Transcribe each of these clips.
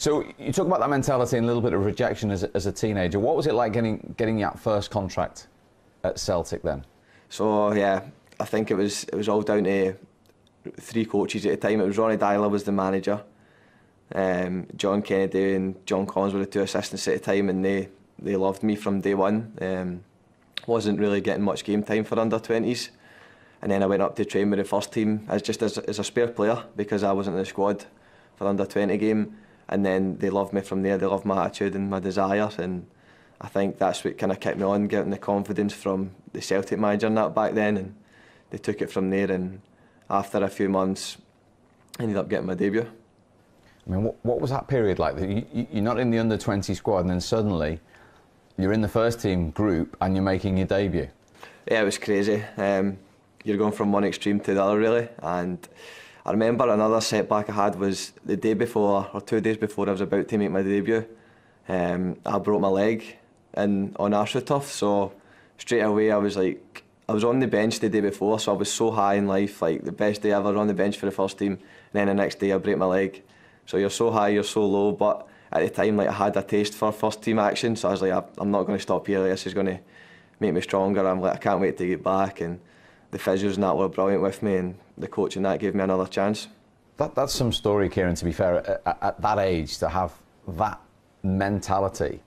So you talk about that mentality and a little bit of rejection as a teenager. What was it like getting that first contract at Celtic then? So yeah, I think it was all down to three coaches at the time. It was Ronnie Dyler was the manager, John Kennedy and John Collins were the two assistants at the time, and they loved me from day one. Wasn't really getting much game time for under-20s, and then I went up to train with the first team as a spare player because I wasn't in the squad for the under-20 game, and then they loved me from there. They loved my attitude and my desires, and I think that's what kind of kept me on, getting the confidence from the Celtic manager and that back then, and they took it from there, and after a few months I ended up getting my debut. I mean, what was that period like? You're not in the under-20 squad and then suddenly you're in the first team group and you're making your debut. Yeah, it was crazy. You're going from one extreme to the other really, and I remember another setback I had was the day before, or 2 days before I was about to make my debut. I broke my leg on AstroTurf, so straight away I was on the bench the day before, so I was so high in life, like the best day ever on the bench for the first team, and then the next day I break my leg. So you're so high, you're so low, but at the time, like, I had a taste for first team action, so I was like, I'm not going to stop here. This is going to make me stronger. I'm like, I can't wait to get back, and the physios and that were brilliant with me, and the coach and that gave me another chance. That's some story, Kieran. To be fair, at that age, to have that mentality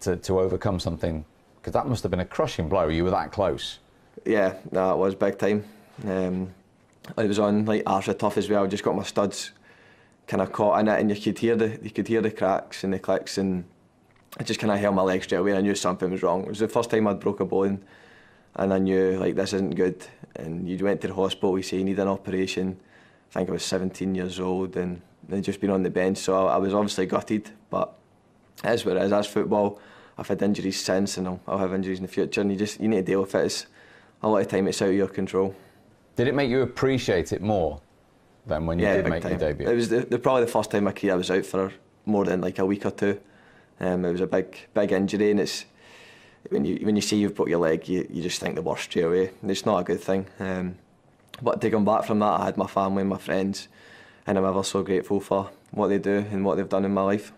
to overcome something, because that must have been a crushing blow. You were that close. Yeah, no, it was big time. I was on like AstroTurf as well. I just got my studs kind of caught in it, and you could hear the cracks and the clicks, and I just kind of held my leg straight away. I knew something was wrong. It was the first time I'd broke a bone, and I knew like this isn't good. And you went to the hospital, you say you need an operation. I think I was 17 years old, and they'd just been on the bench, so I was obviously gutted. But it is what it is. That's football. I've had injuries since, and I'll have injuries in the future, and you need to deal with it. It's a lot of time it's out of your control. Did it make you appreciate it more than when you did make your debut? It was probably the first time in my career I was out for more than like a week or two. It was a big injury, and it's when you see you've broke your leg, you just think the worst straight away. It's not a good thing. But to come back from that, I had my family and my friends, and I'm ever so grateful for what they do and what they've done in my life.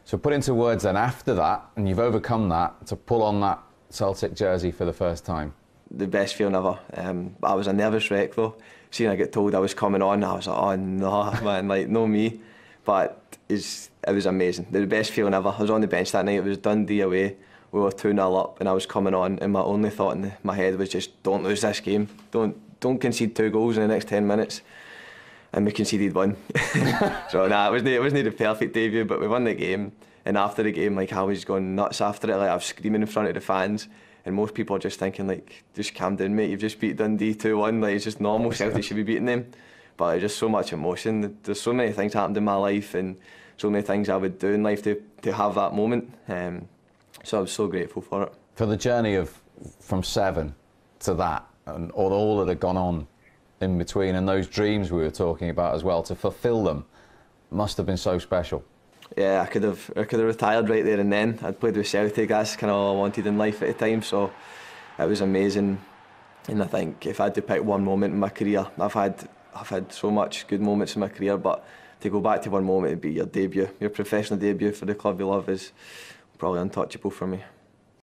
So put into words then, after that, and you've overcome that, to pull on that Celtic jersey for the first time. The best feeling ever. I was a nervous wreck though. Seeing I get told I was coming on, I was like, oh no, man, like, no me. But it was amazing. The best feeling ever. I was on the bench that night. It was Dundee away. We were 2-0 up, and I was coming on, and my only thought in my head was just, don't lose this game. Don't concede 2 goals in the next 10 minutes. And we conceded 1. So nah, it wasn't the perfect debut, but we won the game. And after the game, like, I was going nuts after it. Like, I was screaming in front of the fans. And most people are just thinking, like, just calm down, mate. You've just beat Dundee 2-1. Like, it's just normal. Celtic should be beating them. But there's just so much emotion. There's so many things happened in my life, and so many things I would do in life to have that moment. So I was so grateful for it. For the journey from 7 to that, and all that had gone on in between, and those dreams we were talking about as well, to fulfil them, must have been so special. Yeah, I could have retired right there and then. I'd played with Celtic. That's kind of all I wanted in life at the time. So it was amazing. And I think if I had to pick one moment in my career, I've had so much good moments in my career, but to go back to one moment, it'd be your debut, your professional debut for the club you love, is probably untouchable for me.